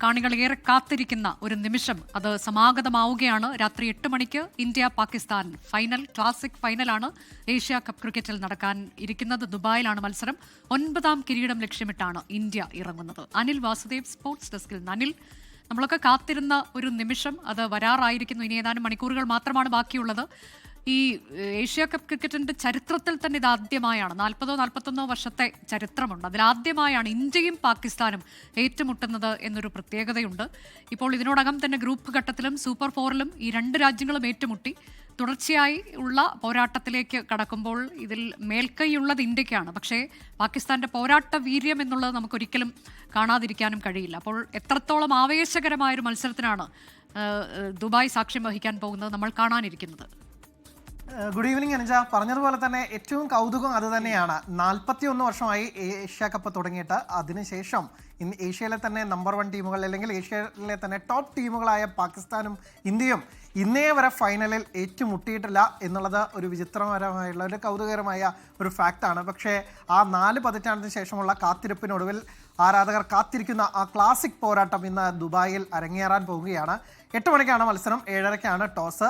കാണികൾ ഏറെ കാത്തിരിക്കുന്ന ഒരു നിമിഷം അത് സമാഗതമാവുകയാണ്. രാത്രി 8 മണിക്ക് ഇന്ത്യ പാകിസ്ഥാൻ ഫൈനൽ, ക്ലാസിക് ഫൈനലാണ് ഏഷ്യ കപ്പ് ക്രിക്കറ്റിൽ നടക്കാൻ ഇരിക്കുന്നത്. ദുബായിലാണ് മത്സരം. 9ാം കിരീടം ലക്ഷ്യമിട്ടാണ് ഇന്ത്യ ഇറങ്ങുന്നത്. അനിൽ വാസുദേവ്, സ്പോർട്സ് ഡെസ്കിൽ നിന്ന്. അനിൽ, നമ്മളൊക്കെ കാത്തിരുന്ന ഒരു നിമിഷം അത് വരാറായിരിക്കുന്നു. ഇനി ഏതാനും മണിക്കൂറുകൾ മാത്രമാണ് ബാക്കിയുള്ളത്. ഈ ഏഷ്യ കപ്പ് ക്രിക്കറ്റിന്റെ ചരിത്രത്തിൽ തന്നെ ഇത് ആദ്യമായാണ്. 40-41 വർഷത്തെ ചരിത്രമുണ്ട്. അതിലാദ്യമായാണ് ഇന്ത്യയും പാകിസ്ഥാനും ഏറ്റുമുട്ടുന്നത് എന്നൊരു പ്രത്യേകതയുണ്ട്. ഇപ്പോൾ ഇതിനോടകം തന്നെ ഗ്രൂപ്പ് ഘട്ടത്തിലും സൂപ്പർ ഫോറിലും ഈ രണ്ട് രാജ്യങ്ങളും ഏറ്റുമുട്ടി. തുടർച്ചയായി ഉള്ള പോരാട്ടത്തിലേക്ക് കടക്കുമ്പോൾ ഇതിൽ മേൽക്കൈയുള്ളത് ഇന്ത്യക്കാണ്. പക്ഷേ പാകിസ്ഥാന്റെ പോരാട്ട വീര്യം എന്നുള്ളത് നമുക്കൊരിക്കലും കാണാതിരിക്കാനും കഴിയില്ല. അപ്പോൾ എത്രത്തോളം ആവേശകരമായൊരു മത്സരത്തിനാണ് ദുബായ് സാക്ഷ്യം വഹിക്കാൻ പോകുന്നത്, നമ്മൾ കാണാനിരിക്കുന്നത്. Good evening Anuja. പറഞ്ഞതുപോലെ തന്നെ ഏറ്റവും കൗതുകം അത് തന്നെയാണ്. 41 വർഷമായി ഏഷ്യ കപ്പ് തുടങ്ങിയിട്ട്. അതിനുശേഷം ഏഷ്യയിലെ തന്നെ നമ്പർ 1 ടീമുകൾ, അല്ലെങ്കിൽ ഏഷ്യയിലെ തന്നെ ടോപ്പ് ടീമുകളായ പാകിസ്ഥാനും ഇന്ത്യയും ഇന്നേ വരെ ഫൈനലിൽ ഏറ്റുമുട്ടിയിട്ടില്ല എന്നുള്ളത് ഒരു വിചിത്രപരമായുള്ള ഒരു കൗതുകകരമായ ഒരു ഫാക്റ്റാണ്. പക്ഷേ ആ 4 പതിറ്റാണ്ടിന് ശേഷമുള്ള കാത്തിരിപ്പിനൊടുവിൽ ആരാധകർ കാത്തിരിക്കുന്ന ആ ക്ലാസിക് പോരാട്ടം ഇന്ന് ദുബായിൽ അരങ്ങേറാൻ പോവുകയാണ്. 8 മണിക്കാണ് മത്സരം, 7:30-ക്കാണ് ടോസ്.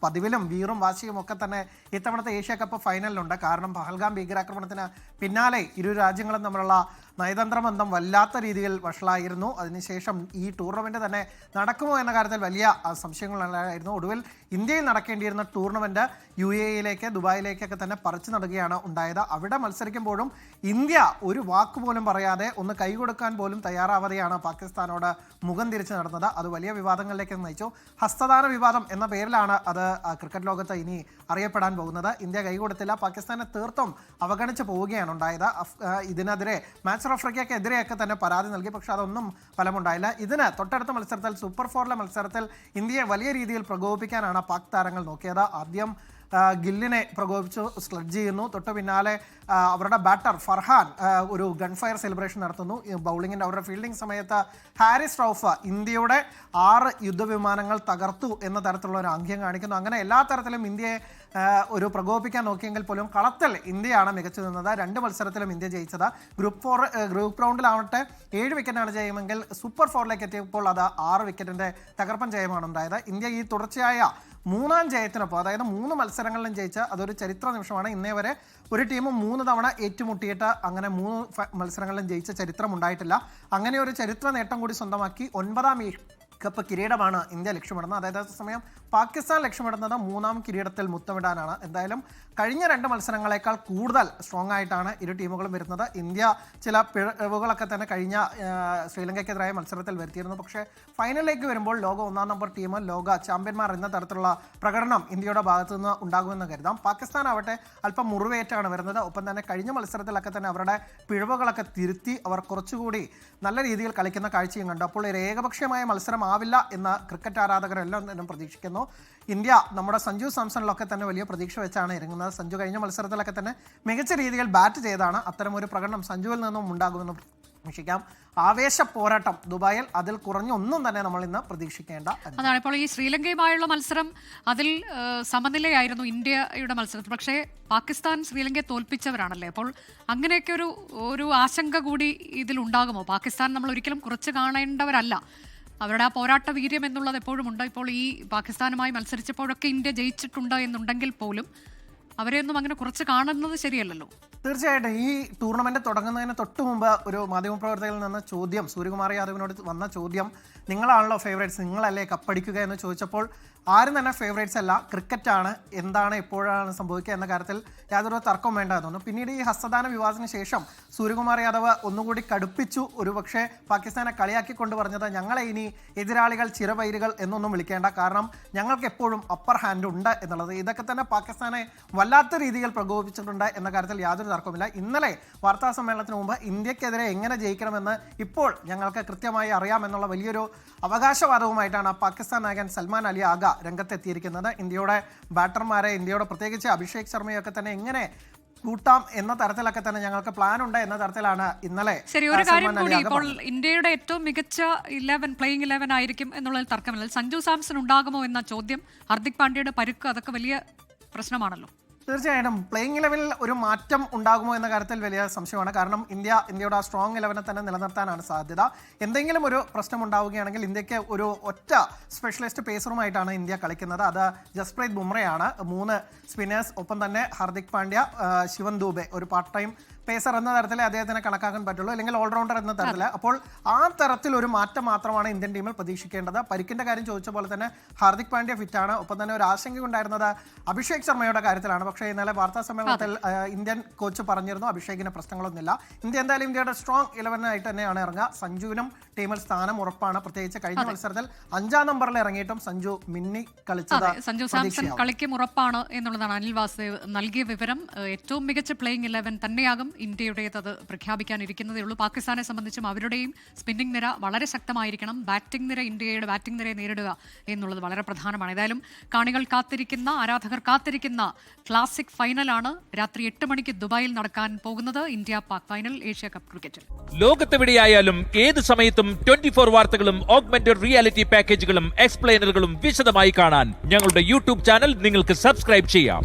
പതിവിലും വീറും വാശിയും ഒക്കെ തന്നെ ഇത്തവണത്തെ ഏഷ്യ കപ്പ് ഫൈനലിലുണ്ട്. കാരണം പഹൽഗാം ഭീകരാക്രമണത്തിന് പിന്നാലെ ഇരു രാജ്യങ്ങളും തമ്മിലുള്ള നയതന്ത്ര ബന്ധം വല്ലാത്ത രീതിയിൽ വഷളായിരുന്നു. അതിനുശേഷം ഈ ടൂർണമെൻറ്റ് തന്നെ നടക്കുമോ എന്ന കാര്യത്തിൽ വലിയ സംശയങ്ങളുണ്ടായിരുന്നു. ഒടുവിൽ ഇന്ത്യയിൽ നടക്കേണ്ടിയിരുന്ന ടൂർണമെൻറ്റ് UAE-യിലേക്ക്, ദുബായിലേക്കൊക്കെ തന്നെ പറിച്ചു നടുകയാണ് ഉണ്ടായത്. അവിടെ മത്സരിക്കുമ്പോഴും ഇന്ത്യ ഒരു വാക്ക് പോലും പറയാതെ, ഒന്ന് കൈകൊടുക്കാൻ പോലും തയ്യാറാവാതെയാണ് പാകിസ്ഥാനോട് മുഖം തിരിച്ചു നടന്നത്. അത് വലിയ വിവാദങ്ങളിലേക്ക് നയിച്ചു. ഹസ്തദാന വിവാദം എന്ന പേരിലാണ് അത് ക്രിക്കറ്റ് ലോകത്ത് ഇനി അറിയപ്പെടാൻ പോകുന്നത്. ഇന്ത്യ കൈകൊടുത്തില്ല, പാകിസ്ഥാനെ തീർത്തും അവഗണിച്ച് പോവുകയാണ് ഉണ്ടായത്. ഇതിനെതിരെ മാച്ച് റഫറിക്കെതിരെയൊക്കെ തന്നെ പരാതി നൽകി. പക്ഷെ അതൊന്നും ഫലമുണ്ടായില്ല. ഇതിന് തൊട്ടടുത്ത മത്സരത്തിൽ, സൂപ്പർ ഫോറിലെ മത്സരത്തിൽ ഇന്ത്യയെ വലിയ രീതിയിൽ പ്രകോപിപ്പിക്കാനാണ് പാക് താരങ്ങൾ നോക്കിയത്. ആദ്യം ഗില്ലിനെ പ്രകോപിച്ചു സ്ലഡ്ജ് ചെയ്യുന്നു. തൊട്ട് പിന്നാലെ അവരുടെ ബാറ്റർ ഫർഹാൻ ഒരു ഗൺഫയർ സെലിബ്രേഷൻ നടത്തുന്നു. ബൗളിങ്ങിൻ്റെ അവരുടെ ഫീൽഡിംഗ് സമയത്ത് ഹാരിസ് റൌഫ് ഇന്ത്യയുടെ 6 യുദ്ധവിമാനങ്ങൾ തകർത്തു എന്ന തരത്തിലുള്ള ഒരു ആംഗ്യം കാണിക്കുന്നു. അങ്ങനെ എല്ലാ തരത്തിലും ഇന്ത്യയെ ഒരു പ്രകോപിപ്പിക്കാൻ നോക്കിയെങ്കിൽ പോലും കളത്തിൽ ഇന്ത്യയാണ് മികച്ചു നിന്നത്. 2 മത്സരത്തിലും ഇന്ത്യ ജയിച്ചത്. ഗ്രൂപ്പ് റൗണ്ടിലാവട്ടെ 7 വിക്കറ്റാണ് ജയമെങ്കിൽ സൂപ്പർ ഫോറിലേക്ക് എത്തിയപ്പോൾ അത് 6 വിക്കറ്റിൻ്റെ തകർപ്പൻ ജയമാണ് ഉണ്ടായത്. ഇന്ത്യ ഈ തുടർച്ചയായ 3ാം ജയത്തിനൊപ്പം, അതായത് 3 മത്സരങ്ങളിലും ജയിച്ച അതൊരു ചരിത്ര നിമിഷമാണ്. ഇന്നേ വരെ ഒരു ടീം 3 തവണ ഏറ്റുമുട്ടിയിട്ട് അങ്ങനെ 3 മത്സരങ്ങളിലും ജയിച്ച ചരിത്രം ഉണ്ടായിട്ടില്ല. അങ്ങനെ ഒരു ചരിത്ര നേട്ടം കൂടി സ്വന്തമാക്കി 9ാം കപ്പ് കിരീടമാണ് ഇന്ത്യ ലക്ഷ്യമിടുന്നത്. അതായത് അതേസമയം പാകിസ്ഥാൻ ലക്ഷ്യമിടുന്നത് 3ാം കിരീടത്തിൽ മുത്തമിടാനാണ്. എന്തായാലും കഴിഞ്ഞ 2 മത്സരങ്ങളെക്കാൾ കൂടുതൽ സ്ട്രോങ് ആയിട്ടാണ് ഇരു ടീമുകളും വരുന്നത്. ഇന്ത്യ ചില പിഴവുകളൊക്കെ തന്നെ കഴിഞ്ഞ ശ്രീലങ്കയ്ക്കെതിരായ മത്സരത്തിൽ വരുത്തിയിരുന്നു. പക്ഷേ ഫൈനലിലേക്ക് വരുമ്പോൾ ലോക 1ാം നമ്പർ ടീം, ലോക ചാമ്പ്യന്മാർ എന്ന തരത്തിലുള്ള പ്രകടനം ഇന്ത്യയുടെ ഭാഗത്തു നിന്ന് ഉണ്ടാകുമെന്ന് കരുതാം. പാകിസ്ഥാൻ ആവട്ടെ അല്പം മുറിവേറ്റാണ് വരുന്നത്. ഒപ്പം തന്നെ കഴിഞ്ഞ മത്സരത്തിലൊക്കെ തന്നെ അവരുടെ പിഴവുകളൊക്കെ തിരുത്തി അവർ കുറച്ചുകൂടി നല്ല രീതിയിൽ കളിക്കുന്ന കാഴ്ചയും കണ്ടു. അപ്പോൾ ഒരു ഏകപക്ഷീയമായ മത്സരം ആവില്ല എന്ന് ക്രിക്കറ്റ് ആരാധകരെല്ലാം തന്നെ പ്രതീക്ഷിക്കുന്നു. ഇന്ത്യ നമ്മുടെ സഞ്ജു സാംസണിലൊക്കെ തന്നെ വലിയ പ്രതീക്ഷ വെച്ചാണ് ഇറങ്ങുന്നത്. സഞ്ജു കഴിഞ്ഞ മത്സരത്തിലൊക്കെ തന്നെ മികച്ച രീതിയിൽ ബാറ്റ് ചെയ്താണ്. അത്തരമൊരു പ്രകടനം സഞ്ജുവിൽ നിന്നും ഉണ്ടാകുമെന്ന് പ്രതീക്ഷിക്കാം. ആവേശ പോരാട്ടം ദുബായിൽ, അതിൽ കുറഞ്ഞൊന്നും തന്നെ നമ്മൾ ഇന്ന് പ്രതീക്ഷിക്കേണ്ട. അതാണ് ഇപ്പോൾ ഈ ശ്രീലങ്കയുമായുള്ള മത്സരം, അതിൽ സമനിലയായിരുന്നു ഇന്ത്യയുടെ മത്സരത്തിൽ. പക്ഷേ പാകിസ്ഥാൻ ശ്രീലങ്കയെ തോൽപ്പിച്ചവരാണല്ലേ. അപ്പോൾ അങ്ങനെയൊക്കെ ഒരു ആശങ്ക കൂടി ഇതിലുണ്ടാകുമോ? പാകിസ്ഥാൻ നമ്മൾ ഒരിക്കലും കുറച്ച് കാണേണ്ടവരല്ല. അവരുടെ ആ പോരാട്ട വീര്യം എന്നുള്ളത് എപ്പോഴും ഉണ്ട്. ഇപ്പോൾ ഈ പാകിസ്ഥാനുമായി മത്സരിച്ചപ്പോഴൊക്കെ ഇന്ത്യ ജയിച്ചിട്ടുണ്ട് എന്നുണ്ടെങ്കിൽ പോലും അവരെയൊന്നും അങ്ങനെ കുറച്ച് കാണുന്നത് ശരിയല്ലല്ലോ. തീർച്ചയായിട്ടും ഈ ടൂർണമെന്റ് തുടങ്ങുന്നതിന് തൊട്ട് മുമ്പ് ഒരു മാധ്യമപ്രവർത്തകരിൽ നിന്ന് ചോദ്യം, സൂര്യകുമാർ യാദവിനോട് വന്ന ചോദ്യം, നിങ്ങളാണല്ലോ ഫേവറേറ്റ്സ്, നിങ്ങളല്ലേ കപ്പടിക്കുക എന്ന് ചോദിച്ചപ്പോൾ ആരും തന്നെ ഫേവറേറ്റ്സ് അല്ല, ക്രിക്കറ്റാണ്, എന്താണ് എപ്പോഴാണ് സംഭവിക്കുക എന്ന കാര്യത്തിൽ യാതൊരു തർക്കവും വേണ്ട എന്ന് തോന്നുന്നു. പിന്നീട് ഈ ഹസ്തദാന വിവാദത്തിന് ശേഷം സൂര്യകുമാർ യാദവ് ഒന്നുകൂടി കടുപ്പിച്ചു. ഒരുപക്ഷെ പാകിസ്ഥാനെ കളിയാക്കിക്കൊണ്ട് പറഞ്ഞത്, ഞങ്ങളെ ഇനി എതിരാളികൾ ചിരവൈരികൾ എന്നൊന്നും വിളിക്കേണ്ട, കാരണം ഞങ്ങൾക്ക് എപ്പോഴും അപ്പർ ഹാൻഡ് ഉണ്ട് എന്നുള്ളത്. ഇതൊക്കെ തന്നെ പാകിസ്ഥാനെ വല്ലാത്ത രീതിയിൽ പ്രകോപിപ്പിച്ചിട്ടുണ്ട് എന്ന കാര്യത്തിൽ യാതൊരു തർക്കവുമില്ല. ഇന്നലെ വാർത്താ സമ്മേളനത്തിന് മുമ്പ് ഇന്ത്യക്കെതിരെ എങ്ങനെ ജയിക്കണമെന്ന് ഇപ്പോൾ ഞങ്ങൾക്ക് കൃത്യമായി അറിയാമെന്നുള്ള വലിയൊരു അവകാശവാദവുമായിട്ടാണ് പാകിസ്ഥാൻ നായകൻ സൽമാൻ അലി ആഗ രംഗത്തെത്തിയിരിക്കുന്നത്. ഇന്ത്യയുടെ ബാറ്റർമാരെ, ഇന്ത്യയുടെ പ്രത്യേകിച്ച് അഭിഷേക് ശർമ്മയൊക്കെ തന്നെ എങ്ങനെ കൂട്ടാം എന്ന തരത്തിലൊക്കെ തന്നെ ഞങ്ങൾക്ക് പ്ലാൻ ഉണ്ട് എന്ന തരത്തിലാണ് ഇന്നലെ. ശരി, ഒരു കാര്യം കൂടി, ഇപ്പോൾ ഇന്ത്യയുടെ ഏറ്റവും മികച്ച 11 പ്ലേയിങ് 11 ആയിരിക്കും എന്നുള്ളതിൽ തർക്കമില്ല. സഞ്ജു സാംസൺ ഉണ്ടാകുമോ എന്ന ചോദ്യം, ഹാർദിക് പാണ്ഡ്യയുടെ പരുക്ക്, അതൊക്കെ വലിയ പ്രശ്നമാണല്ലോ. തീർച്ചയായിട്ടും പ്ലേയിങ് ഇലവനിൽ ഒരു മാറ്റം ഉണ്ടാകുമോ എന്ന കാര്യത്തിൽ വലിയ സംശയമാണ്. കാരണം ഇന്ത്യയുടെ ആ സ്ട്രോങ് ഇലവനെ തന്നെ നിലനിർത്താനാണ് സാധ്യത. എന്തെങ്കിലും ഒരു പ്രശ്നം ഉണ്ടാവുകയാണെങ്കിൽ ഇന്ത്യക്ക് ഒരു ഒറ്റ സ്പെഷ്യലിസ്റ്റ് പേസറുമായിട്ടാണ് ഇന്ത്യ കളിക്കുന്നത്. അത് ജസ്പ്രീത് ബുംറയാണ്. 3 സ്പിന്നേഴ്സ്, ഒപ്പം തന്നെ ഹാർദിക് പാണ്ഡ്യ, ശിവൻ ദൂബെ ഒരു പാർട്ട് ടൈം പേസർ എന്ന തരത്തിൽ അദ്ദേഹത്തിനെ കണക്കാക്കാൻ പറ്റുള്ളൂ, അല്ലെങ്കിൽ ഓൾറൗണ്ടർ എന്ന തരത്തിൽ. അപ്പോൾ ആ തരത്തിൽ ഒരു മാറ്റം മാത്രമാണ് ഇന്ത്യൻ ടീമിൽ പ്രതീക്ഷിക്കേണ്ടത്. പരിക്കിന്റെ കാര്യം ചോദിച്ച പോലെ തന്നെ ഹാർദിക് പാണ്ഡ്യ ഫിറ്റാണ്. ഒപ്പം തന്നെ ഒരു ആശങ്ക ഉണ്ടായിരുന്നത് അഭിഷേക് ശർമ്മയുടെ കാര്യത്തിലാണ്. പക്ഷേ ഇന്നലെ വാർത്താ സമ്മേളനത്തിൽ ഇന്ത്യൻ കോച്ച് പറഞ്ഞിരുന്നു അഭിഷേകിന് പ്രശ്നങ്ങളൊന്നുമില്ല. ഇന്ത്യ എന്തായാലും ഇന്ത്യയുടെ സ്ട്രോങ് 11 തന്നെയാണ് ഇറങ്ങുക. സഞ്ജുവിനും ടീമിൽ സ്ഥാനം ഉറപ്പാണ്. പ്രത്യേകിച്ച് കഴിഞ്ഞ മത്സരത്തിൽ 5-ാം നമ്പറിൽ ഇറങ്ങിയിട്ടും സഞ്ജു മിന്നി കളിച്ചത്. സഞ്ജു സാംസൺ കളിക്കും ഉറപ്പാണ് എന്നുള്ളതാണ് അനിൽ വാസുദേവ് നൽകിയ വിവരം. ഏറ്റവും മികച്ച പ്ലേയിങ് 11 തന്നെയാകും ഇന്ത്യയുടേത് പ്രഖ്യാപിക്കാനിരിക്കുന്നതേ ഉള്ളൂ. പാകിസ്ഥാനെ സംബന്ധിച്ചും അവരുടെയും സ്പിന്നിംഗ് നിര വളരെ ശക്തമായിരിക്കണം. ബാറ്റിംഗ് നിര, ഇന്ത്യയുടെ ബാറ്റിംഗ് നിരയെ നേരിടുക എന്നുള്ളത് വളരെ പ്രധാനമാണ്. ഏതായാലും കാണികൾ കാത്തിരിക്കുന്ന, ആരാധകർ കാത്തിരിക്കുന്ന ക്ലാസിക് ഫൈനലാണ് രാത്രി 8 മണിക്ക് ദുബായിൽ നടക്കാൻ പോകുന്നത്. India Pak final Asia cup ക്രിക്കറ്റിൽ. ലോകത്തെവിടെയായാലും ഏത് സമയത്തും 24 വാർത്തകളും ഓഗ്മെന്റഡ് റിയാലിറ്റി പാക്കേജുകളും എക്സ്പ്ലെയിനറുകളും വിശദമായി കാണാൻ ഞങ്ങളുടെ യൂട്യൂബ് ചാനൽ നിങ്ങൾക്ക് സബ്സ്ക്രൈബ് ചെയ്യാം.